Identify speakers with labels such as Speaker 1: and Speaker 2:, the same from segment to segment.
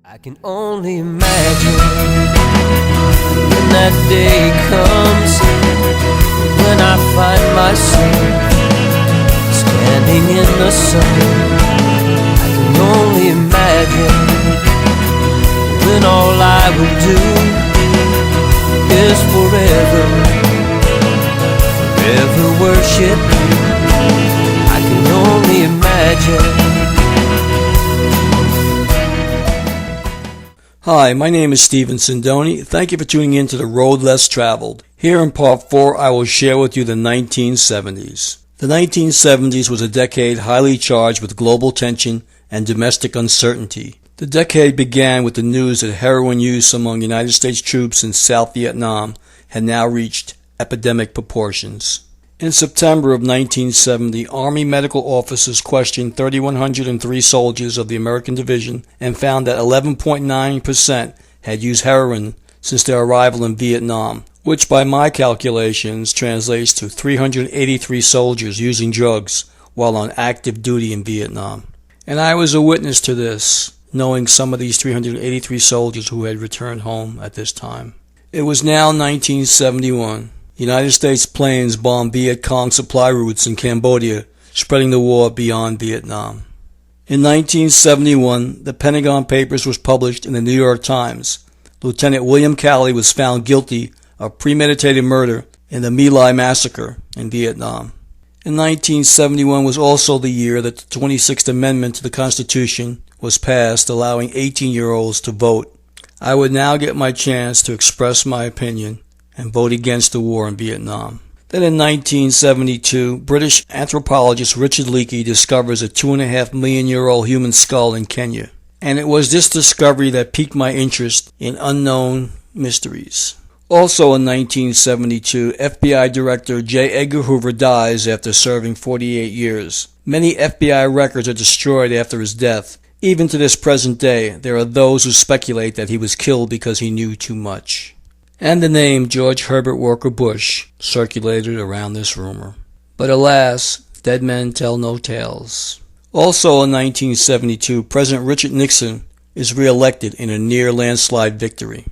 Speaker 1: I can only imagine when that day comes, when I find myself standing in the sun. I can only imagine when all I would do is forever worship you. I can only imagine.
Speaker 2: Hi, my name is Stephen Sindoni. Thank you for tuning in to The Road Less Traveled. Here in Part 4, I will share with you the 1970s. The 1970s was a decade highly charged with global tension and domestic uncertainty. The decade began with the news that heroin use among United States troops in South Vietnam had now reached epidemic proportions. In September of 1970, Army medical officers questioned 3,103 soldiers of the American Division and found that 11.9% had used heroin since their arrival in Vietnam, which by my calculations translates to 383 soldiers using drugs while on active duty in Vietnam. And I was a witness to this, knowing some of these 383 soldiers who had returned home at this time. It was now 1971. United States planes bombed Viet Cong supply routes in Cambodia, spreading the war beyond Vietnam. In 1971, the Pentagon Papers was published in the New York Times. Lieutenant William Calley was found guilty of premeditated murder in the My Lai massacre in Vietnam. In 1971 was also the year that the 26th Amendment to the Constitution was passed, allowing 18-year-olds to vote. I would now get my chance to express my opinion and vote against the war in Vietnam. Then in 1972, British anthropologist Richard Leakey discovers a 2.5 million-year-old human skull in Kenya. And it was this discovery that piqued my interest in unknown mysteries. Also in 1972, FBI Director J. Edgar Hoover dies after serving 48 years. Many FBI records are destroyed after his death. Even to this present day, there are those who speculate that he was killed because he knew too much. And the name George Herbert Walker Bush circulated around this rumor. But alas, dead men tell no tales. Also in 1972, President Richard Nixon is re-elected in a near landslide victory.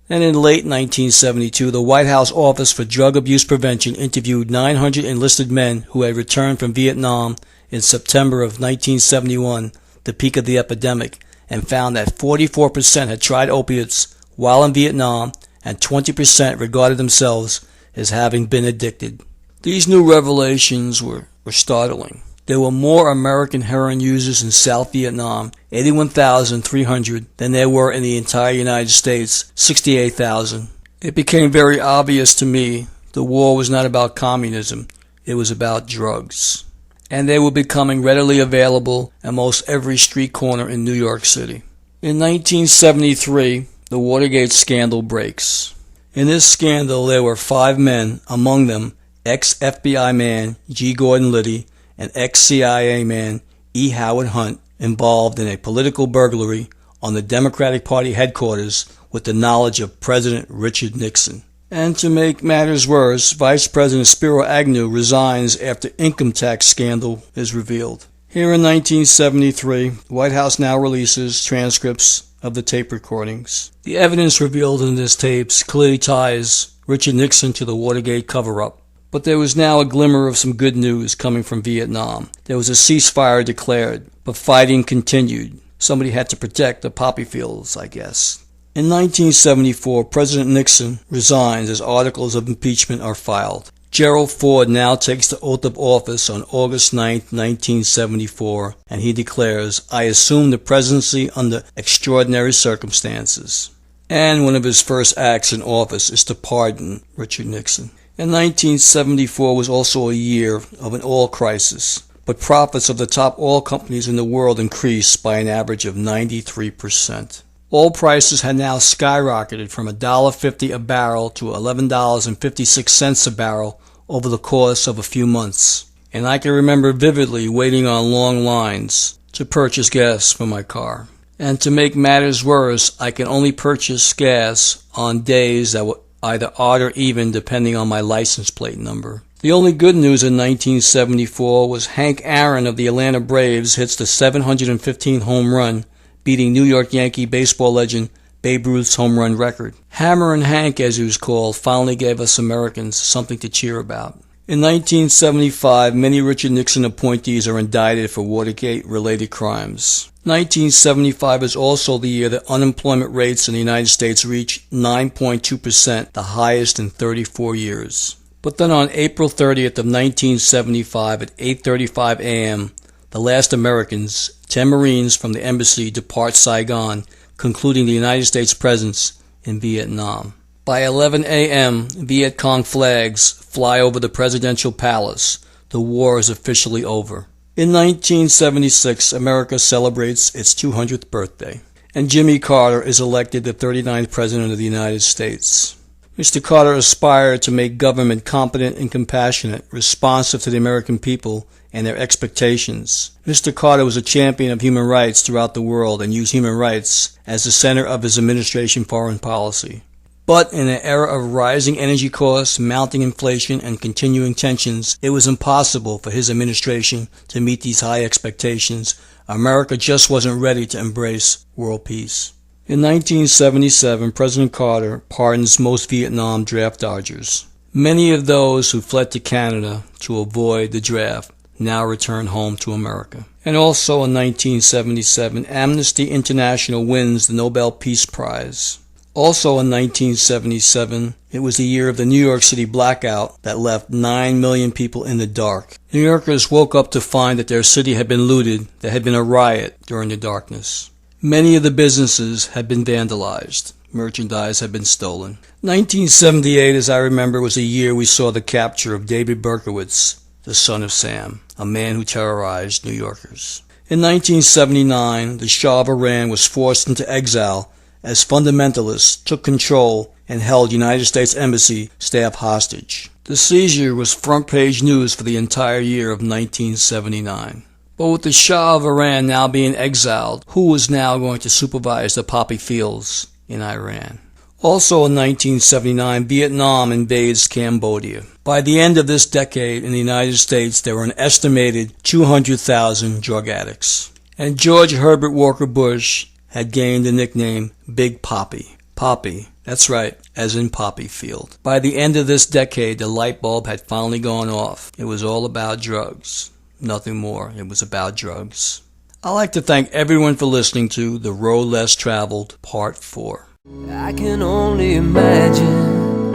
Speaker 2: And in late 1972, the White House Office for Drug Abuse Prevention interviewed 900 enlisted men who had returned from Vietnam in September of 1971, the peak of the epidemic, and found that 44% had tried opiates while in Vietnam and 20% regarded themselves as having been addicted. These new revelations were startling. There were more American heroin users in South Vietnam, 81,300, than there were in the entire United States, 68,000. It became very obvious to me the war was not about communism, it was about drugs. And they were becoming readily available at most every street corner in New York City. In 1973, the Watergate scandal breaks. In this scandal, there were 5 men, among them ex-FBI man G. Gordon Liddy and ex-CIA man E. Howard Hunt, involved in a political burglary on the Democratic Party headquarters with the knowledge of President Richard Nixon. And to make matters worse, Vice President Spiro Agnew resigns after income tax scandal is revealed. Here in 1973, the White House now releases transcripts of the tape recordings. The evidence revealed in these tapes clearly ties Richard Nixon to the Watergate cover-up. But there was now a glimmer of some good news coming from Vietnam. There was a ceasefire declared, but fighting continued. Somebody had to protect the poppy fields, I guess. In 1974, President Nixon resigns as articles of impeachment are filed. Gerald Ford now takes the oath of office on August 9, 1974, and he declares, "I assume the presidency under extraordinary circumstances." And one of his first acts in office is to pardon Richard Nixon. And 1974 was also a year of an oil crisis, but profits of the top oil companies in the world increased by an average of 93%. Oil prices had now skyrocketed from $1.50 a barrel to $11.56 a barrel over the course of a few months. And I can remember vividly waiting on long lines to purchase gas for my car. And to make matters worse, I can only purchase gas on days that were either odd or even depending on my license plate number. The only good news in 1974 was Hank Aaron of the Atlanta Braves hits the 715th home run, beating New York Yankee baseball legend Babe Ruth's home run record. Hammerin' Hank, as he was called, finally gave us Americans something to cheer about. In 1975, many Richard Nixon appointees are indicted for Watergate-related crimes. 1975 is also the year that unemployment rates in the United States reached 9.2%, the highest in 34 years. But then on April 30th of 1975 at 8:35 a.m., the last Americans, 10 Marines from the embassy, depart Saigon, concluding the United States presence in Vietnam. By 11 a.m., Viet Cong flags fly over the presidential palace. The war is officially over. In 1976, America celebrates its 200th birthday, and Jimmy Carter is elected the 39th President of the United States. Mr. Carter aspired to make government competent and compassionate, responsive to the American people and their expectations. Mr. Carter was a champion of human rights throughout the world and used human rights as the center of his administration foreign policy. But in an era of rising energy costs, mounting inflation, and continuing tensions, it was impossible for his administration to meet these high expectations. America just wasn't ready to embrace world peace. In 1977, President Carter pardons most Vietnam draft dodgers. Many of those who fled to Canada to avoid the draft now return home to America. And also in 1977, Amnesty International wins the Nobel Peace Prize. Also in 1977, it was the year of the New York City blackout that left 9 million people in the dark. New Yorkers woke up to find that their city had been looted, there had been a riot during the darkness. Many of the businesses had been vandalized. Merchandise had been stolen. 1978, as I remember, was a year we saw the capture of David Berkowitz, the son of Sam, a man who terrorized New Yorkers. In 1979, the Shah of Iran was forced into exile as fundamentalists took control and held United States Embassy staff hostage. The seizure was front-page news for the entire year of 1979. But with the Shah of Iran now being exiled, who was now going to supervise the poppy fields in Iran? Also in 1979, Vietnam invades Cambodia. By the end of this decade in the United States, there were an estimated 200,000 drug addicts. And George Herbert Walker Bush had gained the nickname Big Poppy. Poppy, that's right, as in poppy field. By the end of this decade, the light bulb had finally gone off. It was all about drugs. Nothing more. It was about drugs. I'd like to thank everyone for listening to The Road Less Traveled, Part 4.
Speaker 1: I can only imagine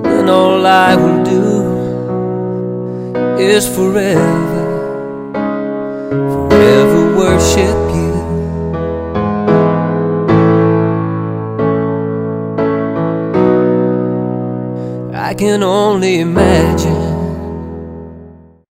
Speaker 1: when all I will do is forever worship you. I can only imagine